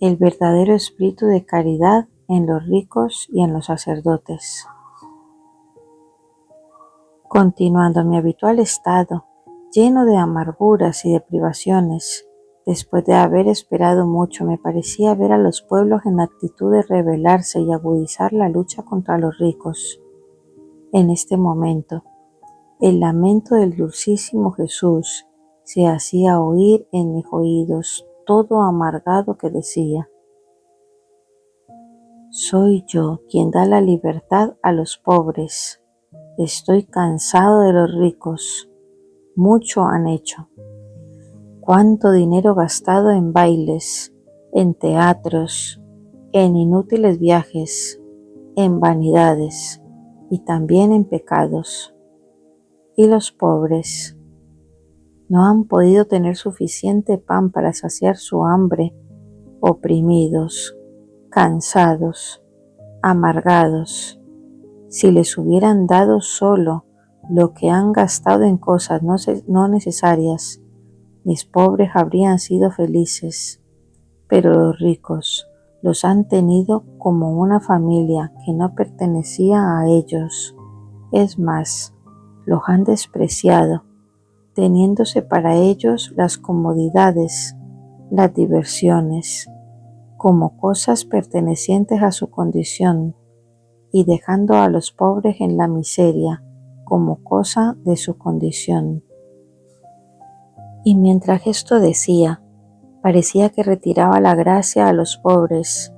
S1: El verdadero espíritu de caridad en los ricos y en los sacerdotes. Continuando mi habitual estado, lleno de amarguras y de privaciones, después de haber esperado mucho, me parecía ver a los pueblos en actitud de rebelarse y agudizar la lucha contra los ricos. En este momento, el lamento del dulcísimo Jesús se hacía oír en mis oídos, todo amargado, que decía: soy yo quien da la libertad a los pobres. Estoy cansado de los ricos. Mucho han hecho. Cuánto dinero gastado en bailes, en teatros, en inútiles viajes, en vanidades y también en pecados. Y los pobres no han podido tener suficiente pan para saciar su hambre, oprimidos, cansados, amargados. Si les hubieran dado solo lo que han gastado en cosas no necesarias, mis pobres habrían sido felices. Pero los ricos los han tenido como una familia que no pertenecía a ellos. Es más, los han despreciado, teniéndose para ellos las comodidades, las diversiones, como cosas pertenecientes a su condición, y dejando a los pobres en la miseria como cosa de su condición. Y mientras esto decía, parecía que retiraba la gracia a los pobres,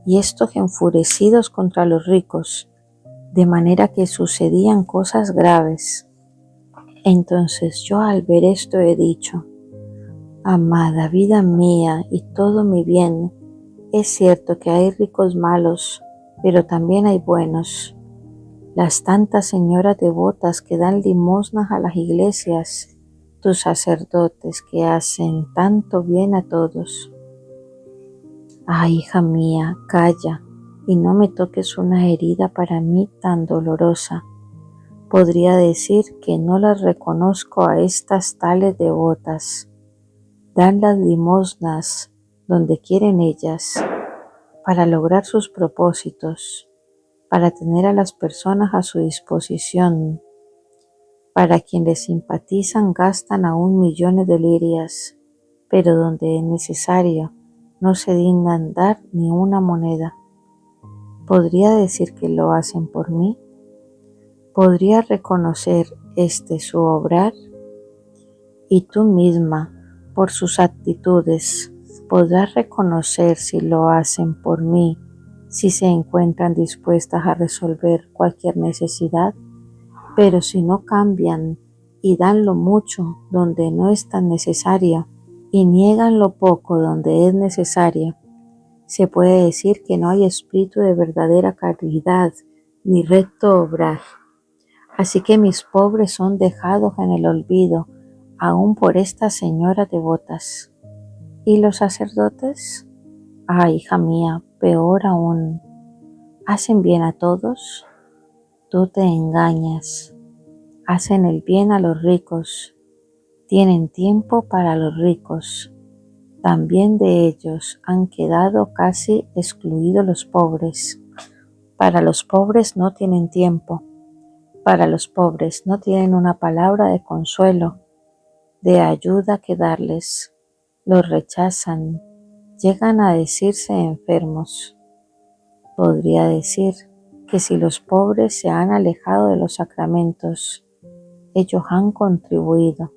S1: y estos enfurecidos contra los ricos, de manera que sucedían cosas graves. Entonces yo al ver esto he dicho: amada vida mía y todo mi bien, es cierto que hay ricos malos, pero también hay buenos. Las tantas señoras devotas que dan limosnas a las iglesias, tus sacerdotes que hacen tanto bien a todos. Ay, hija mía, calla y no me toques una herida para mí tan dolorosa. Podría decir que no las reconozco a estas tales devotas. Dan las limosnas donde quieren ellas, para lograr sus propósitos, para tener a las personas a su disposición. Para quien les simpatizan gastan aún millones de lirias, pero donde es necesario no se dignan dar ni una moneda. ¿Podría decir que lo hacen por mí? ¿Podría reconocer su obrar? Y tú misma, por sus actitudes, podrás reconocer si lo hacen por mí, si se encuentran dispuestas a resolver cualquier necesidad. Pero si no cambian y dan lo mucho donde no es tan necesario y niegan lo poco donde es necesario, se puede decir que no hay espíritu de verdadera caridad ni recto obrar. Así que mis pobres son dejados en el olvido, aún por estas señoras devotas. ¿Y los sacerdotes? Ay, hija mía, peor aún. ¿Hacen bien a todos? Tú te engañas. Hacen el bien a los ricos. Tienen tiempo para los ricos. También de ellos han quedado casi excluidos los pobres. Para los pobres no tienen tiempo. Para los pobres no tienen una palabra de consuelo, de ayuda que darles. Los rechazan, llegan a decirse enfermos. Podría decir que si los pobres se han alejado de los sacramentos, ellos han contribuido,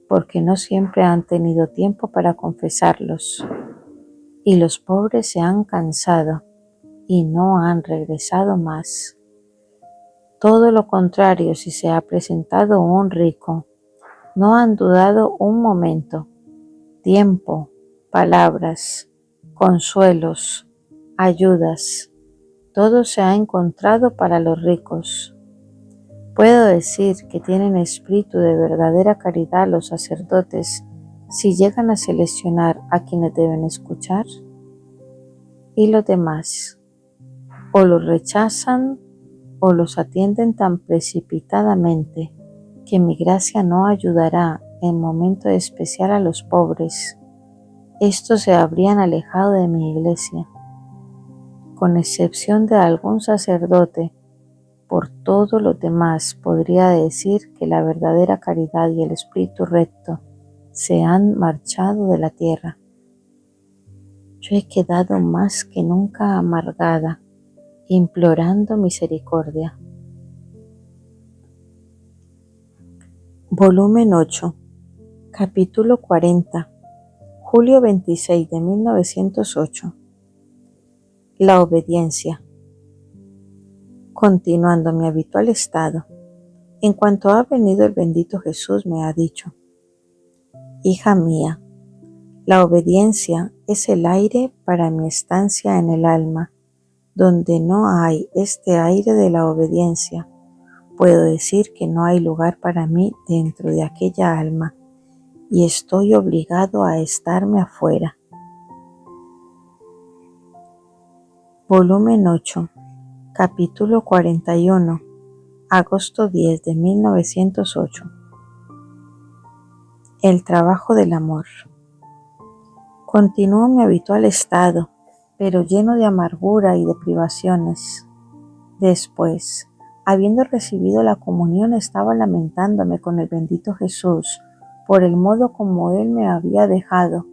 S1: porque no siempre han tenido tiempo para confesarlos. Y los pobres se han cansado y no han regresado más. Todo lo contrario, si se ha presentado un rico, no han dudado un momento. Tiempo, palabras, consuelos, ayudas, todo se ha encontrado para los ricos. Puedo decir que tienen espíritu de verdadera caridad los sacerdotes si llegan a seleccionar a quienes deben escuchar. Y los demás, o los rechazan o los atienden tan precipitadamente que mi gracia no ayudará en momento especial a los pobres. Estos se habrían alejado de mi iglesia. Con excepción de algún sacerdote, por todo lo demás podría decir que la verdadera caridad y el espíritu recto se han marchado de la tierra. Yo he quedado más que nunca amargada, implorando misericordia. Volumen 8, capítulo 40, julio 26 de 1908. La obediencia. Continuando mi habitual estado, en cuanto ha venido el bendito Jesús me ha dicho: hija mía, la obediencia es el aire para mi estancia en el alma. Donde no hay este aire de la obediencia, puedo decir que no hay lugar para mí dentro de aquella alma y estoy obligado a estarme afuera. Volumen 8, Capítulo 41, agosto 10 de 1908. El trabajo del amor. Continúo mi habitual estado, pero lleno de amargura y de privaciones. Después, habiendo recibido la comunión, estaba lamentándome con el bendito Jesús por el modo como Él me había dejado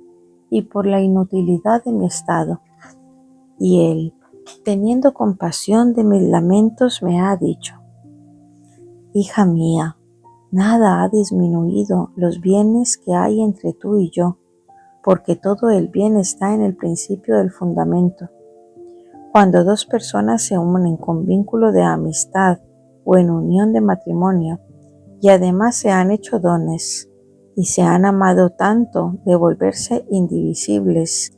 S1: y por la inutilidad de mi estado. Y Él, teniendo compasión de mis lamentos, me ha dicho: Hija mía, nada ha disminuido los bienes que hay entre tú y yo, porque todo el bien está en el principio del fundamento. Cuando dos personas se unen con vínculo de amistad o en unión de matrimonio, y además se han hecho dones, y se han amado tanto de volverse indivisibles,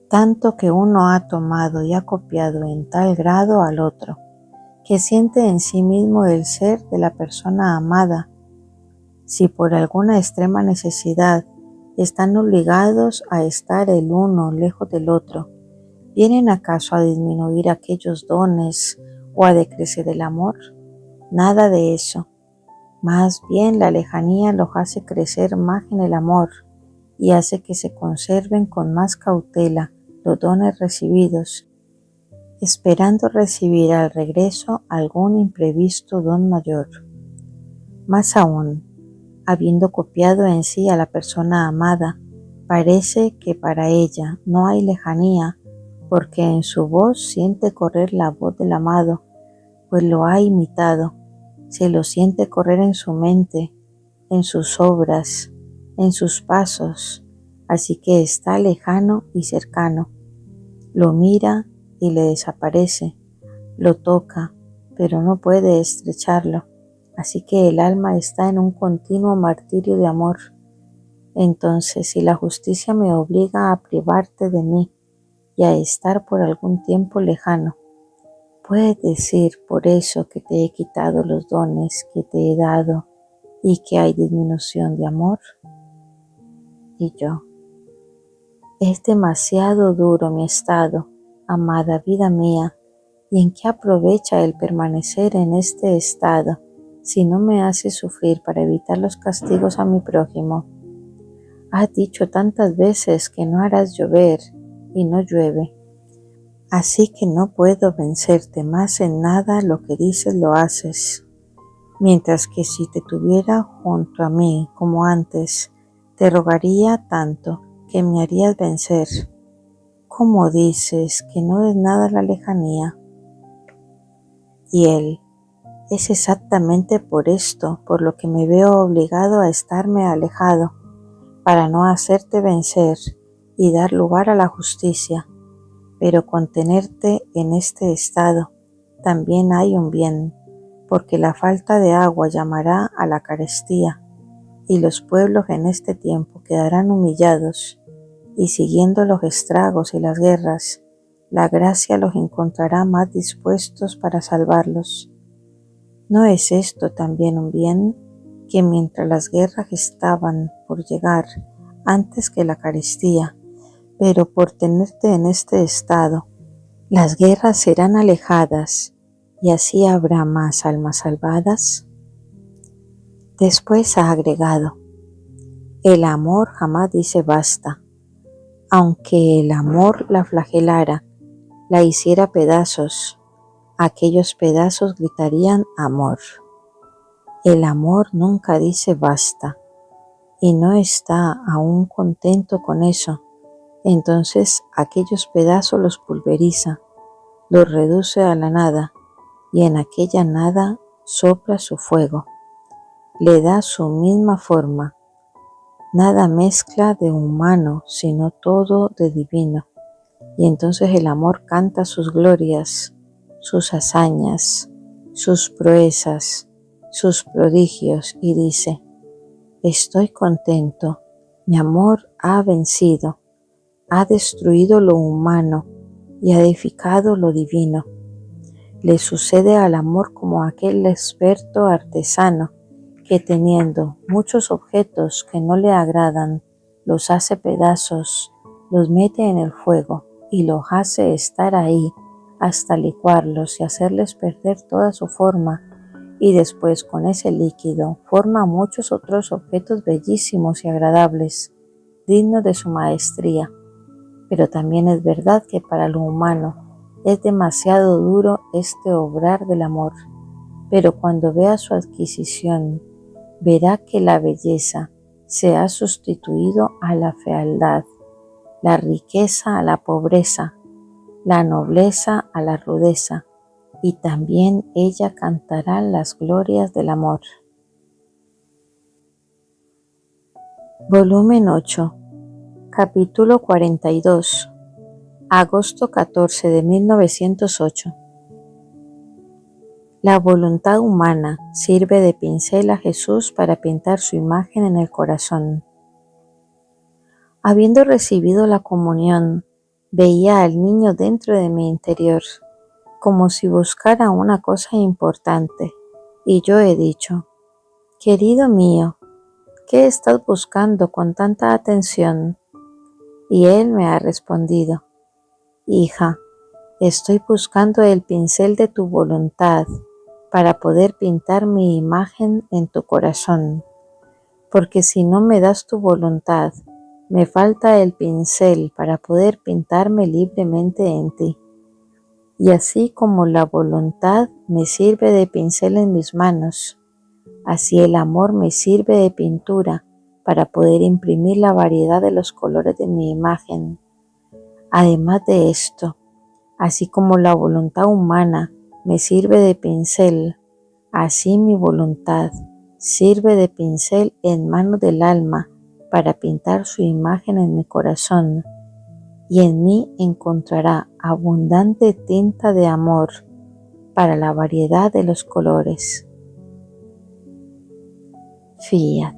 S1: tanto que uno ha tomado y ha copiado en tal grado al otro, que siente en sí mismo el ser de la persona amada. Si por alguna extrema necesidad están obligados a estar el uno lejos del otro, ¿vienen acaso a disminuir aquellos dones o a decrecer el amor? Nada de eso. Más bien la lejanía los hace crecer más en el amor y hace que se conserven con más cautela los dones recibidos, esperando recibir al regreso algún imprevisto don mayor. Más aún, habiendo copiado en sí a la persona amada, parece que para ella no hay lejanía, porque en su voz siente correr la voz del amado, pues lo ha imitado, se lo siente correr en su mente, en sus obras, en sus pasos, así que está lejano y cercano. Lo mira y le desaparece, lo toca, pero no puede estrecharlo, así que el alma está en un continuo martirio de amor. Entonces, si la justicia me obliga a privarte de mí y a estar por algún tiempo lejano, ¿puedes decir por eso que te he quitado los dones que te he dado y que hay disminución de amor? Y yo: es demasiado duro mi estado, amada vida mía, ¿y en qué aprovecha el permanecer en este estado si no me hace sufrir para evitar los castigos a mi prójimo? Has dicho tantas veces que no harás llover y no llueve, así que no puedo vencerte más en nada. Lo que dices lo haces, mientras que si te tuviera junto a mí como antes, te rogaría tanto que me harías vencer. ¿Cómo dices que no es nada la lejanía? Y Él: es exactamente por esto por lo que me veo obligado a estarme alejado, para no hacerte vencer y dar lugar a la justicia. Pero con tenerte en este estado también hay un bien, porque la falta de agua llamará a la carestía, y los pueblos en este tiempo quedarán humillados, y siguiendo los estragos y las guerras, la gracia los encontrará más dispuestos para salvarlos. ¿No es esto también un bien, que mientras las guerras estaban por llegar antes que la carestía, pero por tenerte en este estado, las guerras serán alejadas y así habrá más almas salvadas? Después ha agregado: el amor jamás dice basta. Aunque el amor la flagelara, la hiciera pedazos, aquellos pedazos gritarían amor. El amor nunca dice basta y no está aún contento con eso. Entonces aquellos pedazos los pulveriza, los reduce a la nada, y en aquella nada sopla su fuego, le da su misma forma. Nada mezcla de humano, sino todo de divino. Y entonces el amor canta sus glorias, sus hazañas, sus proezas, sus prodigios, y dice: estoy contento, mi amor ha vencido, ha destruido lo humano y ha edificado lo divino. Le sucede al amor como aquel experto artesano que, teniendo muchos objetos que no le agradan, los hace pedazos, los mete en el fuego y los hace estar ahí hasta licuarlos y hacerles perder toda su forma, y después con ese líquido forma muchos otros objetos bellísimos y agradables, dignos de su maestría. Pero también es verdad que para lo humano es demasiado duro este obrar del amor. Pero cuando vea su adquisición, verá que la belleza se ha sustituido a la fealdad, la riqueza a la pobreza, la nobleza a la rudeza, y también ella cantará las glorias del amor. Volumen 8, capítulo 42, agosto 14 de 1908. La voluntad humana sirve de pincel a Jesús para pintar su imagen en el corazón. Habiendo recibido la comunión, veía al niño dentro de mi interior, como si buscara una cosa importante, y yo he dicho: querido mío, ¿qué estás buscando con tanta atención? Y él me ha respondido: hija, estoy buscando el pincel de tu voluntad para poder pintar mi imagen en tu corazón, porque si no me das tu voluntad, me falta el pincel para poder pintarme libremente en ti. Y así como la voluntad me sirve de pincel en mis manos, así el amor me sirve de pintura para poder imprimir la variedad de los colores de mi imagen. Además de esto, así como la voluntad humana me sirve de pincel, así mi voluntad sirve de pincel en manos del alma para pintar su imagen en mi corazón, y en mí encontrará abundante tinta de amor para la variedad de los colores. Fiat.